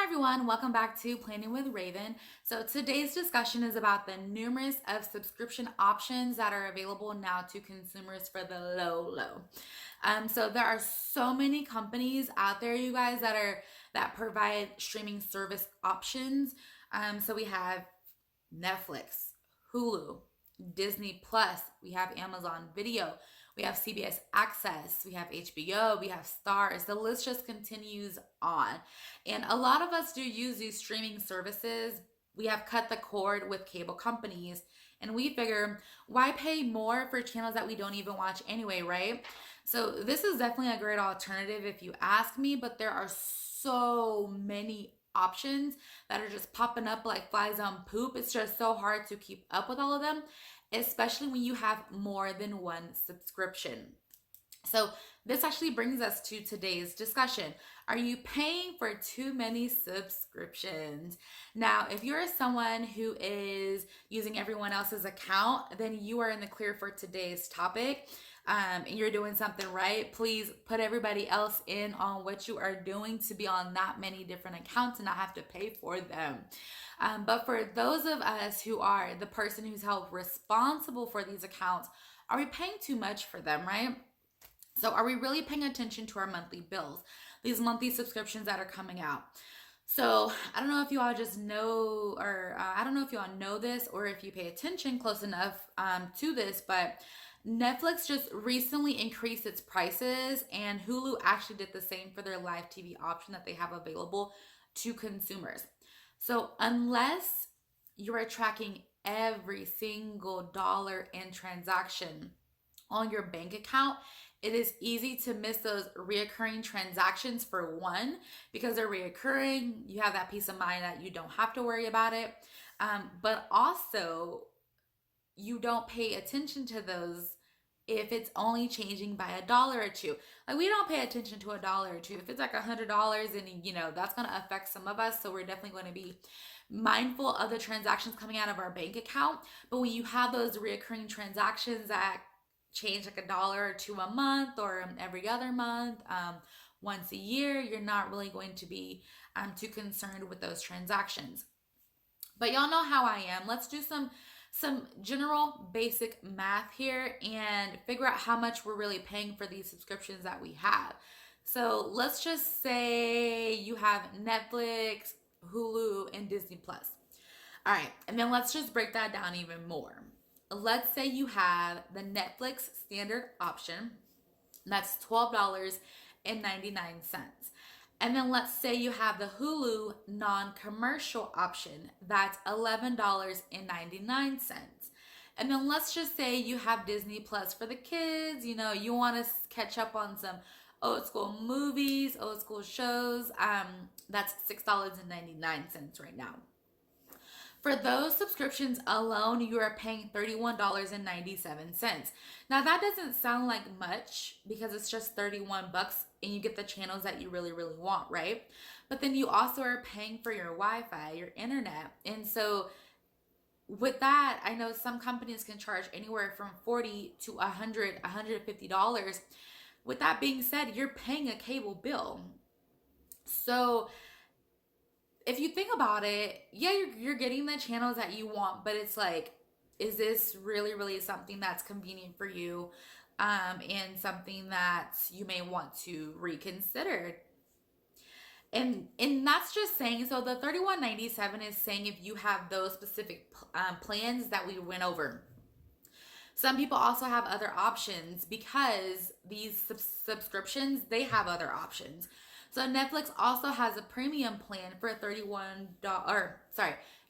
everyone, welcome back to Planning with Raven. So today's discussion is about the numerous of subscription options that are available now to consumers for the low. So there are so many companies out there, you guys, that provide streaming service options. So we have Netflix, Hulu, Disney Plus, we have Amazon Video, we have CBS Access, we have HBO, we have Stars. The list just continues on. And a lot of us do use these streaming services. We have cut the cord with cable companies, and we figure, why pay more for channels that we don't even watch anyway, right? So this is definitely a great alternative if you ask me, but there are so many options that are just popping up like flies on poop. It's just so hard to keep up with all of them, especially when you have more than one subscription. So this actually brings us to today's discussion. Are you paying for too many subscriptions? Now, if you're someone who is using everyone else's account, then you are in the clear for today's topic. And you're doing something right. Please put everybody else in on what you are doing to be on that many different accounts and not have to pay for them. But for those of us who are the person who's held responsible for these accounts, are we paying too much for them, right? So are we really paying attention to our monthly bills, these monthly subscriptions that are coming out? So I don't know if you all just know, or I don't know if you all know this, or if you pay attention close enough to this, but Netflix just recently increased its prices, and Hulu actually did the same for their live TV option that they have available to consumers. So unless you are tracking every single dollar and transaction on your bank account, it is easy to miss those reoccurring transactions. For one, because they're reoccurring, you have that peace of mind that you don't have to worry about it. But also, you don't pay attention to those if it's only changing by $1 or $2. Like, we don't pay attention to $1 or $2. If it's like $100, and that's going to affect some of us. So we're definitely going to be mindful of the transactions coming out of our bank account. But when you have those reoccurring transactions that change like $1 or $2 a month, or every other month, once a year, you're not really going to be too concerned with those transactions. But y'all know how I am. Let's do some general basic math here and figure out how much we're really paying for these subscriptions that we have. So let's just say you have Netflix, Hulu, and Disney Plus. All right, and then let's just break that down even more. Let's say you have the Netflix standard option. That's $12.99. And then let's say you have the Hulu non-commercial option. That's $11.99. And then let's just say you have Disney Plus for the kids. You want to catch up on some old school movies, old school shows. That's $6.99 right now. For those subscriptions alone, you are paying $31.97. Now that doesn't sound like much because it's just $31 and you get the channels that you really, really want, right? But then you also are paying for your Wi-Fi, your internet. And so with that, I know some companies can charge anywhere from $40 to $100, $150. With that being said, you're paying a cable bill. So if you think about it, yeah, you're getting the channels that you want, but it's like, is this really, really something that's convenient for you, and something that you may want to reconsider? And that's just saying, so the $31.97 is saying if you have those specific plans that we went over. Some people also have other options because these subscriptions, they have other options. So Netflix also has a premium plan for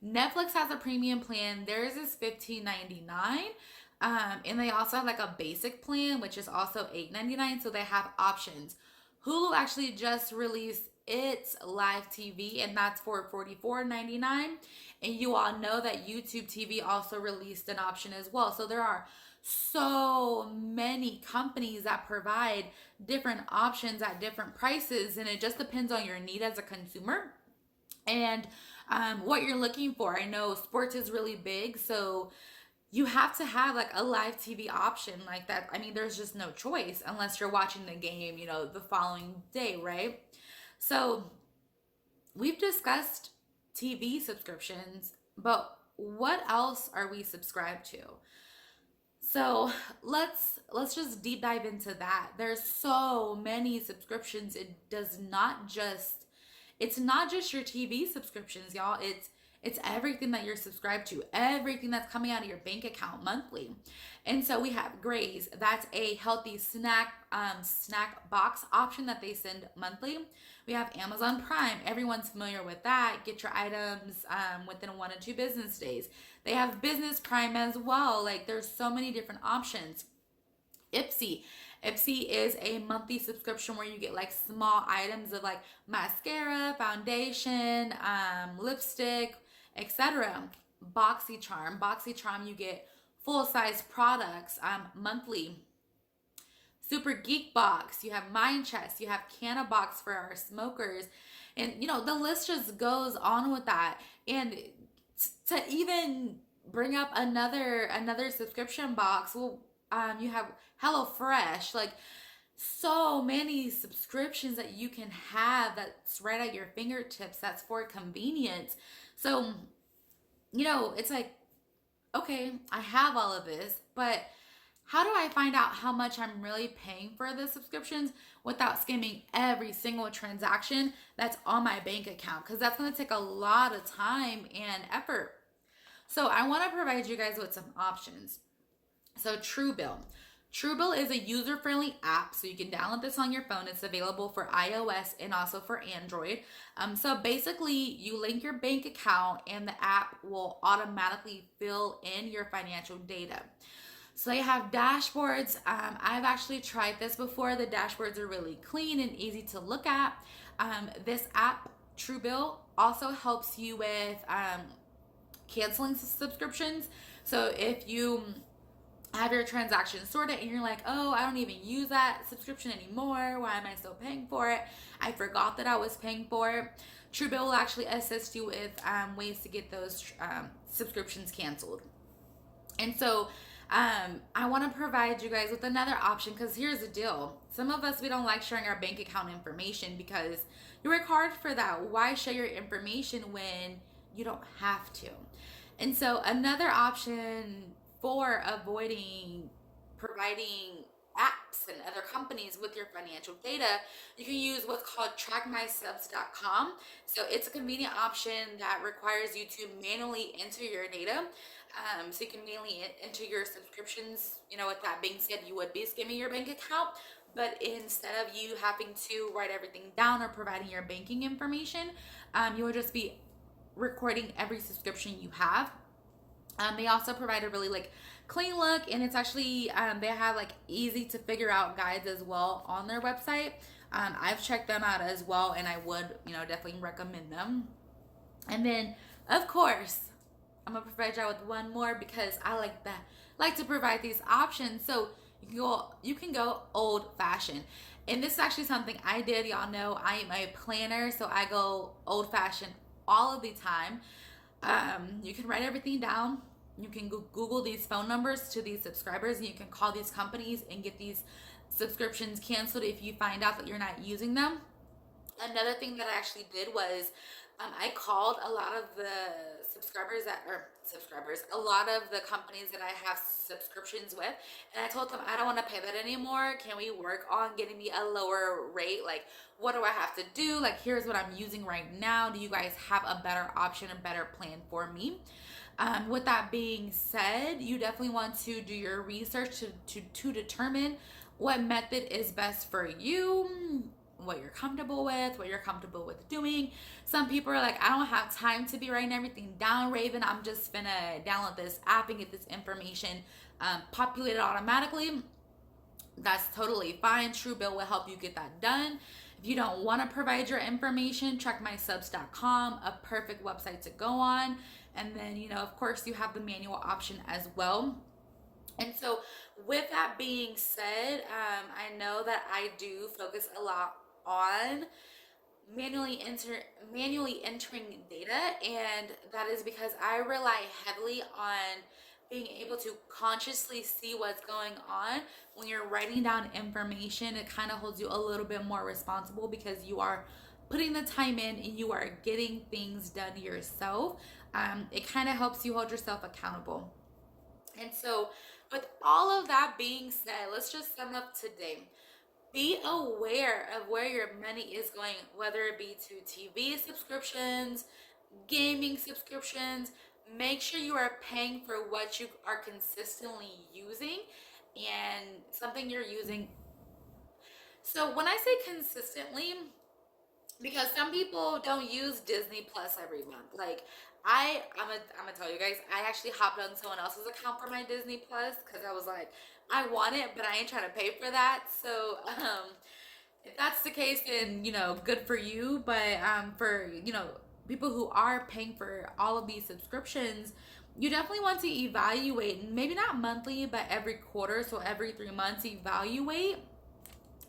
Netflix has a premium plan. Theirs is $15.99. And they also have like a basic plan, which is also $8.99. So they have options. Hulu actually just released its live TV, and that's for $44.99. And you all know that YouTube TV also released an option as well. So there are so many companies that provide different options at different prices, and it just depends on your need as a consumer and what you're looking for. I know sports is really big, so you have to have like a live TV option like that. I mean, there's just no choice unless you're watching the game, the following day, right? So we've discussed TV subscriptions, but what else are we subscribed to? So let's just deep dive into that. There's so many subscriptions. It's not just your TV subscriptions, y'all. It's everything that you're subscribed to, everything that's coming out of your bank account monthly. And so we have Graze. That's a healthy snack box option that they send monthly. We have Amazon Prime. Everyone's familiar with that. Get your items within 1 to 2 business days. They have Business Prime as well. Like there's so many different options. Ipsy. Ipsy is a monthly subscription where you get like small items of like mascara, foundation, lipstick, etc. BoxyCharm. BoxyCharm, you get full size products monthly. Super Geek Box, you have Mind Chest, you have Canna Box for our smokers, and the list just goes on with that. And to even bring up another subscription box, well, you have HelloFresh, like so many subscriptions that you can have that's right at your fingertips. That's for convenience. So it's like, okay, I have all of this, but how do I find out how much I'm really paying for the subscriptions without skimming every single transaction that's on my bank account? Because that's going to take a lot of time and effort. So I want to provide you guys with some options. So Truebill. Truebill is a user-friendly app, so you can download this on your phone. It's available for iOS and also for Android. So basically, you link your bank account and the app will automatically fill in your financial data. So they have dashboards. I've actually tried this before. The dashboards are really clean and easy to look at. This app, Truebill, also helps you with canceling subscriptions. So if you have your transactions sorted and you're like, oh, I don't even use that subscription anymore, why am I still paying for it? I forgot that I was paying for it. Truebill will actually assist you with ways to get those subscriptions canceled. And so I want to provide you guys with another option, because here's the deal. Some of us, we don't like sharing our bank account information because you work hard for that. Why share your information when you don't have to? And so another option for avoiding providing apps and other companies with your financial data, you can use what's called trackmysubs.com. So it's a convenient option that requires you to manually enter your data. So you can manually enter your subscriptions. With that being said, you would be skimming your bank account, but instead of you having to write everything down or providing your banking information, you would just be recording every subscription you have. They also provide a really clean look, and it's actually they have easy to figure out guides as well on their website. I've checked them out as well, and I would definitely recommend them. And then of course I'm gonna provide y'all with one more, because I like to provide these options. So you can go old fashioned, and this is actually something I did. Y'all know I am a planner, so I go old fashioned all of the time. You can write everything down. You can Google these phone numbers to these subscribers, and you can call these companies and get these subscriptions canceled if you find out that you're not using them. Another thing that I actually did was I called a lot of the a lot of the companies that I have subscriptions with, and I told them I don't want to pay that anymore. Can we work on getting me a lower rate? What do I have to do? Here's what I'm using right now. Do you guys have a better option, a better plan for me? With that being said, you definitely want to do your research to determine what method is best for you, what you're comfortable with doing. Some people are like, I don't have time to be writing everything down, Ravyn. I'm just gonna download this app and get this information populated automatically. That's totally fine. Truebill will help you get that done. If you don't want to provide your information, trackmysubs.com, a perfect website to go on. And then, of course, you have the manual option as well. And so with that being said, I know that I do focus a lot on manually entering data, and that is because I rely heavily on being able to consciously see what's going on. When you're writing down information, it kind of holds you a little bit more responsible, because you are putting the time in and you are getting things done yourself, it kind of helps you hold yourself accountable. And so, with all of that being said, let's just sum up today. Be aware of where your money is going, whether it be to TV subscriptions, gaming subscriptions. Make sure you are paying for what you are consistently using and something you're using. So, when I say consistently, because some people don't use Disney Plus every month. Like I'm gonna tell you guys, I actually hopped on someone else's account for my Disney Plus because I was like, I want it, but I ain't trying to pay for that. So if that's the case, then good for you. But for people who are paying for all of these subscriptions, you definitely want to evaluate, maybe not monthly, but every quarter, so every 3 months, evaluate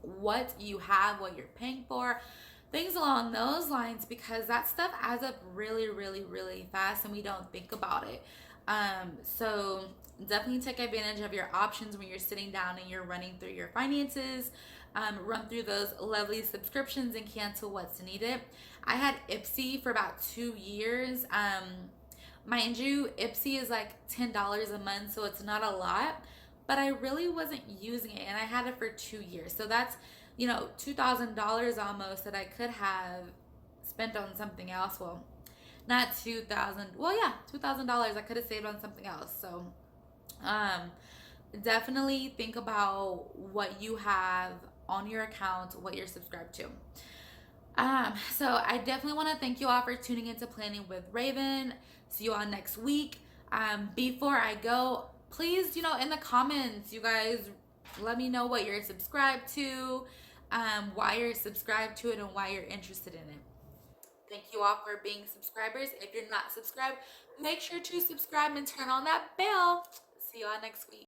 what you have, what you're paying for, things along those lines, because that stuff adds up really, really, really fast and we don't think about it. So definitely take advantage of your options when you're sitting down and you're running through your finances. Run through those lovely subscriptions and cancel what's needed. I had Ipsy for about 2 years. Mind you, Ipsy is like $10 a month, so it's not a lot, but I really wasn't using it and I had it for 2 years. So that's, $2,000 almost that I could have spent on something else. Well, not 2,000. Well, yeah, $2,000 I could have saved on something else. So, definitely think about what you have on your account, what you're subscribed to. So I definitely want to thank you all for tuning into Planning with Ravyn. See you all next week. Before I go, please, in the comments, you guys let me know what you're subscribed to, why you're subscribed to it, and why you're interested in it. Thank you all for being subscribers. If you're not subscribed, make sure to subscribe and turn on that bell. See you all next week.